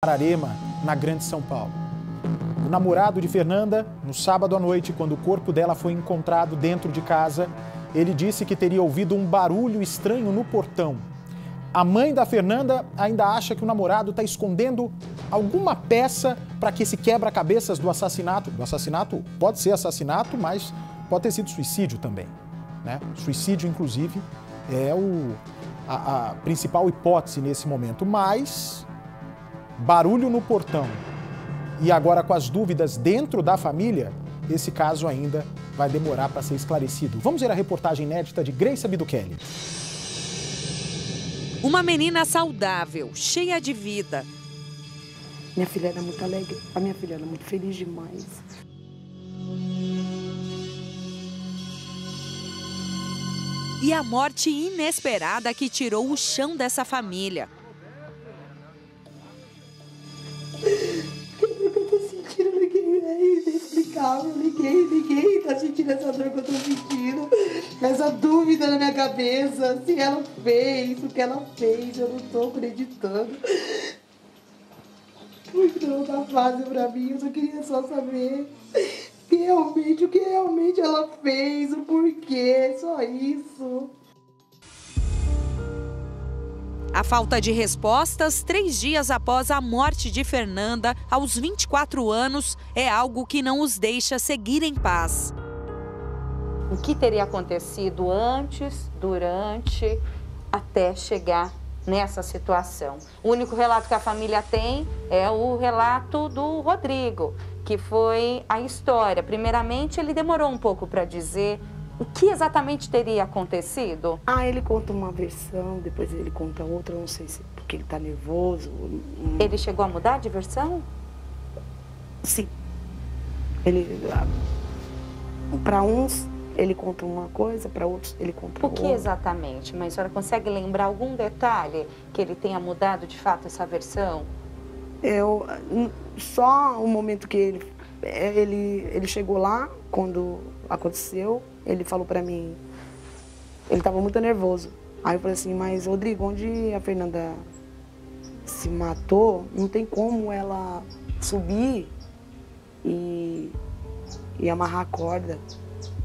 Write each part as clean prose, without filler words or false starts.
Ararema, na Grande São Paulo. O namorado de Fernanda, no sábado à noite, quando o corpo dela foi encontrado dentro de casa, ele disse que teria ouvido um barulho estranho no portão. A mãe da Fernanda ainda acha que o namorado está escondendo alguma peça para que esse quebra-cabeças do assassinato pode ser assassinato, mas pode ter sido suicídio também, né? Suicídio, inclusive, é a principal hipótese nesse momento, mas barulho no portão e agora com as dúvidas dentro da família, esse caso ainda vai demorar para ser esclarecido. Vamos ver a reportagem inédita de Grace Bidukelli. Uma menina saudável, cheia de vida. Minha filha era muito alegre, a minha filha era muito feliz demais. E a morte inesperada que tirou o chão dessa família. Eu tô sentindo, é inexplicável, ninguém tá sentindo essa dor que eu tô sentindo, essa dúvida na minha cabeça, se ela fez, o que ela fez, eu não tô acreditando. Porque não tá fácil pra mim, eu só queria só saber o que realmente ela fez, o porquê, só isso. A falta de respostas 3 dias após a morte de Fernanda, aos 24 anos, é algo que não os deixa seguir em paz. O que teria acontecido antes, durante, até chegar nessa situação? O único relato que a família tem é o relato do Rodrigo, que foi a história. Primeiramente, ele demorou um pouco para dizer o que exatamente teria acontecido? Ele conta uma versão, depois ele conta outra, não sei se porque ele tá nervoso. Ele chegou a mudar de versão? Sim. Para uns, ele conta uma coisa, para outros, ele conta outra. O que exatamente? Mas a senhora consegue lembrar algum detalhe que ele tenha mudado de fato essa versão? Só o momento que ele chegou lá, quando aconteceu, ele falou pra mim, ele tava muito nervoso. Aí eu falei assim, mas Rodrigo, onde a Fernanda se matou, não tem como ela subir e amarrar a corda.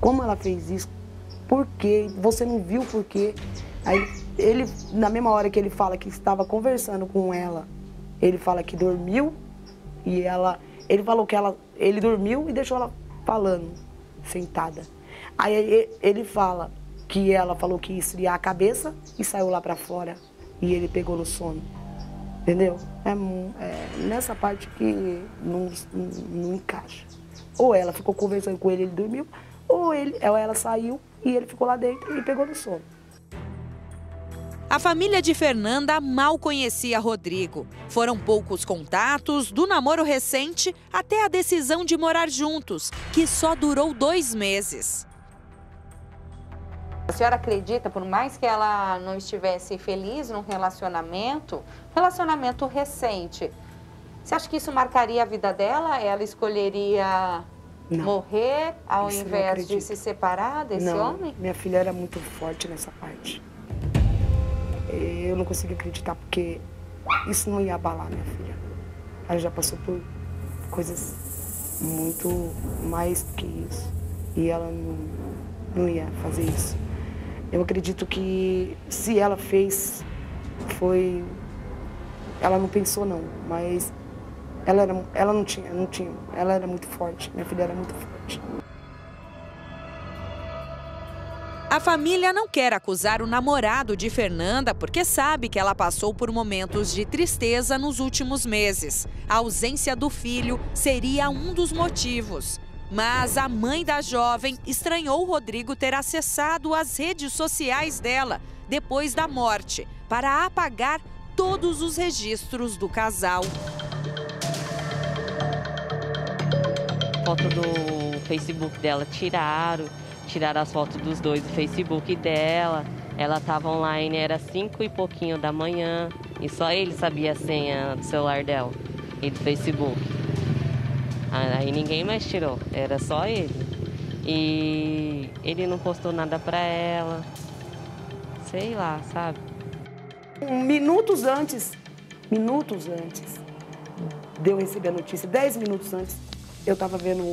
Como ela fez isso? Por quê? Você não viu por quê? Aí ele, na mesma hora que ele fala que estava conversando com ela, ele fala que dormiu e ele falou que ele dormiu e deixou ela falando, sentada. Aí ele fala que ela falou que ia esfriar a cabeça e saiu lá pra fora e ele pegou no sono, entendeu? É nessa parte que não encaixa. Ou ela ficou conversando com ele dormiu, ou ela saiu e ele ficou lá dentro e pegou no sono. A família de Fernanda mal conhecia Rodrigo. Foram poucos contatos, do namoro recente até a decisão de morar juntos, que só durou 2 meses. A senhora acredita, por mais que ela não estivesse feliz num relacionamento recente, você acha que isso marcaria a vida dela? Ela escolheria morrer ao invés de se separar desse homem? Minha filha era muito forte nessa parte. Eu não consigo acreditar, porque isso não ia abalar minha filha. Ela já passou por coisas muito mais que isso. E ela não ia fazer isso. Eu acredito que se ela fez, ela não pensou não, mas ela era muito forte. Minha filha era muito forte. A família não quer acusar o namorado de Fernanda porque sabe que ela passou por momentos de tristeza nos últimos meses. A ausência do filho seria um dos motivos. Mas a mãe da jovem estranhou o Rodrigo ter acessado as redes sociais dela depois da morte para apagar todos os registros do casal. Foto do Facebook dela tiraram as fotos dos dois do Facebook dela. Ela estava online, era 5 e pouquinho da manhã e só ele sabia a senha do celular dela e do Facebook. Aí ninguém mais tirou, era só ele. E ele não postou nada pra ela, sei lá, sabe? Minutos antes, de eu receber a notícia, 10 minutos antes, eu estava vendo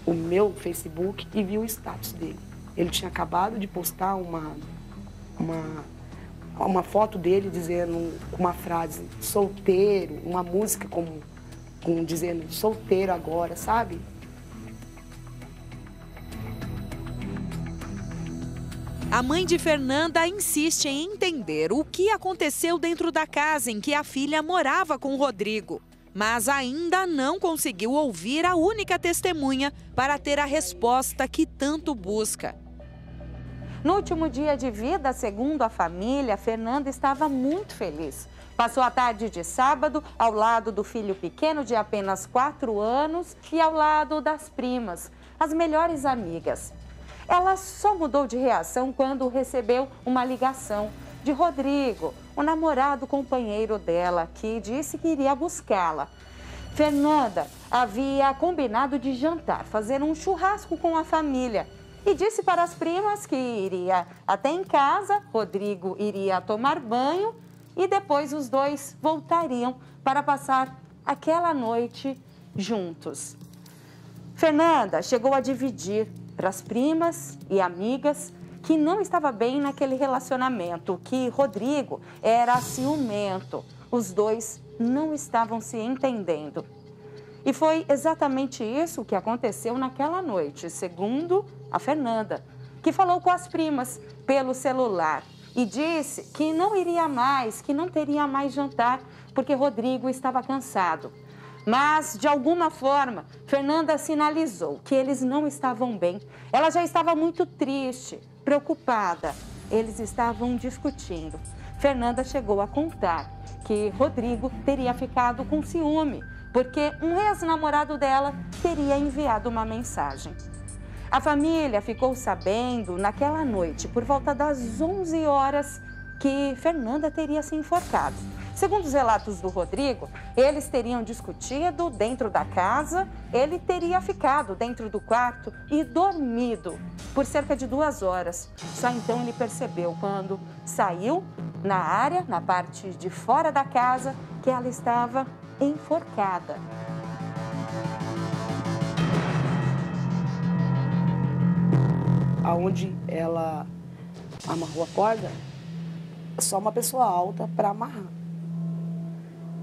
o meu Facebook e vi o status dele. Ele tinha acabado de postar uma foto dele dizendo uma frase, solteiro, uma música dizendo solteiro agora, sabe? A mãe de Fernanda insiste em entender o que aconteceu dentro da casa em que a filha morava com o Rodrigo, mas ainda não conseguiu ouvir a única testemunha para ter a resposta que tanto busca. No último dia de vida, segundo a família, Fernanda estava muito feliz. Passou a tarde de sábado ao lado do filho pequeno de apenas 4 anos e ao lado das primas, as melhores amigas. Ela só mudou de reação quando recebeu uma ligação de Rodrigo, o namorado companheiro dela, que disse que iria buscá-la. Fernanda havia combinado de jantar, fazer um churrasco com a família e disse para as primas que iria até em casa, Rodrigo iria tomar banho e depois os dois voltariam para passar aquela noite juntos. Fernanda chegou a dividir para as primas e amigas que não estava bem naquele relacionamento, que Rodrigo era ciumento. Os dois não estavam se entendendo. E foi exatamente isso que aconteceu naquela noite, segundo a Fernanda, que falou com as primas pelo celular e disse que não iria mais, que não teria mais jantar, porque Rodrigo estava cansado. Mas, de alguma forma, Fernanda sinalizou que eles não estavam bem. Ela já estava muito triste, preocupada. Eles estavam discutindo. Fernanda chegou a contar que Rodrigo teria ficado com ciúme, porque um ex-namorado dela teria enviado uma mensagem. A família ficou sabendo naquela noite, por volta das 11 horas, que Fernanda teria se enforcado. Segundo os relatos do Rodrigo, eles teriam discutido dentro da casa, ele teria ficado dentro do quarto e dormido por cerca de 2 horas. Só então ele percebeu, quando saiu na área, na parte de fora da casa, que ela estava enforcada. Aonde ela amarrou a corda, só uma pessoa alta para amarrar.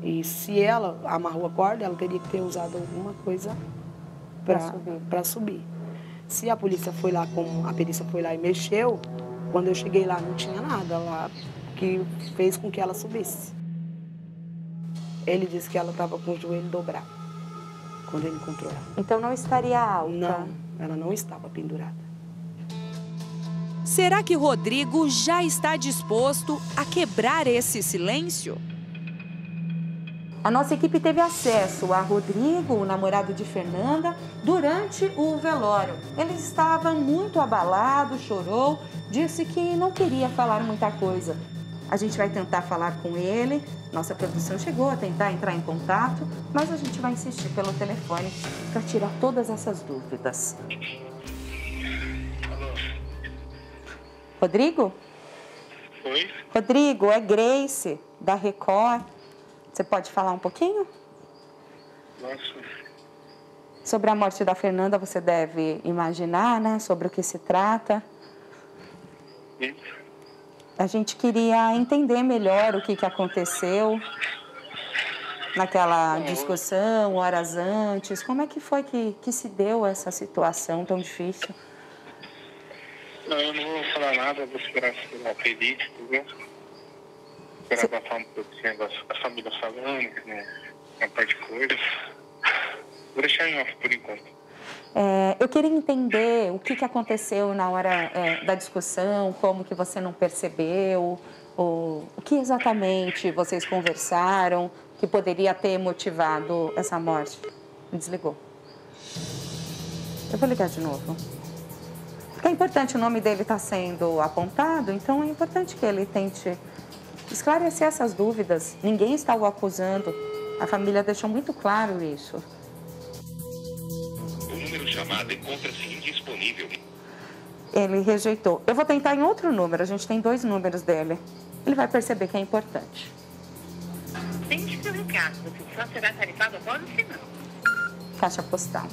E se ela amarrou a corda, ela teria que ter usado alguma coisa para subir. Se a polícia foi lá, como a perícia foi lá e mexeu, quando eu cheguei lá não tinha nada lá que fez com que ela subisse. Ele disse que ela estava com o joelho dobrado quando ele encontrou ela. Então não estaria alta? Não, ela não estava pendurada. Será que Rodrigo já está disposto a quebrar esse silêncio? A nossa equipe teve acesso a Rodrigo, o namorado de Fernanda, durante o velório. Ele estava muito abalado, chorou, disse que não queria falar muita coisa. A gente vai tentar falar com ele. Nossa produção chegou a tentar entrar em contato, mas a gente vai insistir pelo telefone para tirar todas essas dúvidas. Alô? Rodrigo? Oi? Rodrigo, é Grace, da Record. Você pode falar um pouquinho? Nossa. Sobre a morte da Fernanda, você deve imaginar, né? Sobre o que se trata. Sim. A gente queria entender melhor o que aconteceu naquela discussão, horas antes. Como é que foi que se deu essa situação tão difícil? Não, eu não vou falar nada, vou esperar que eu acredite, entendeu? Esperar passar um pouquinho da família falando, né? Uma parte de coisas. Vou deixar em off por enquanto. Eu queria entender o que aconteceu na hora da discussão, como que você não percebeu, o que exatamente vocês conversaram que poderia ter motivado essa morte. Me desligou. Eu vou ligar de novo. Porque é importante, o nome dele está sendo apontado, então é importante que ele tente esclarecer essas dúvidas. Ninguém está o acusando. A família deixou muito claro isso. O número chamado encontra-se indisponível. Ele rejeitou. Eu vou tentar em outro número. A gente tem 2 números dele. Ele vai perceber que é importante. Tente seu recado. caso, você só será tarifado após o final. Caixa postal.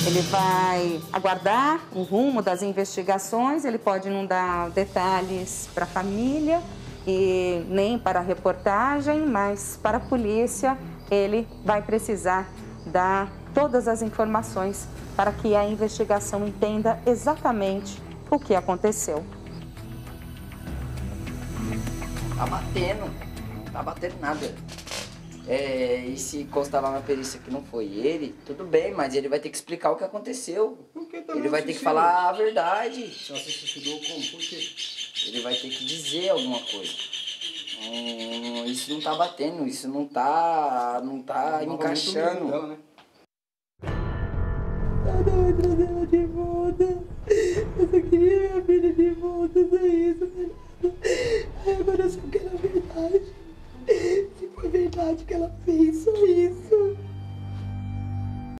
Ele vai aguardar o rumo das investigações, ele pode não dar detalhes para a família e nem para a reportagem, mas para a polícia ele vai precisar dar todas as informações para que a investigação entenda exatamente o que aconteceu. Não tá batendo nada. E se constar lá na perícia que não foi ele, tudo bem, mas ele vai ter que explicar o que aconteceu. Ele vai ter que falar a verdade. Só se suicidou como? Por quê? Ele vai ter que dizer alguma coisa. Isso não tá batendo, isso não tá encaixando. Dela, né? Não vai trazer ela de volta. Eu só queria minha filha de volta, só isso, Fernanda. Agora eu só quero a verdade. Se for verdade que ela fez, só isso.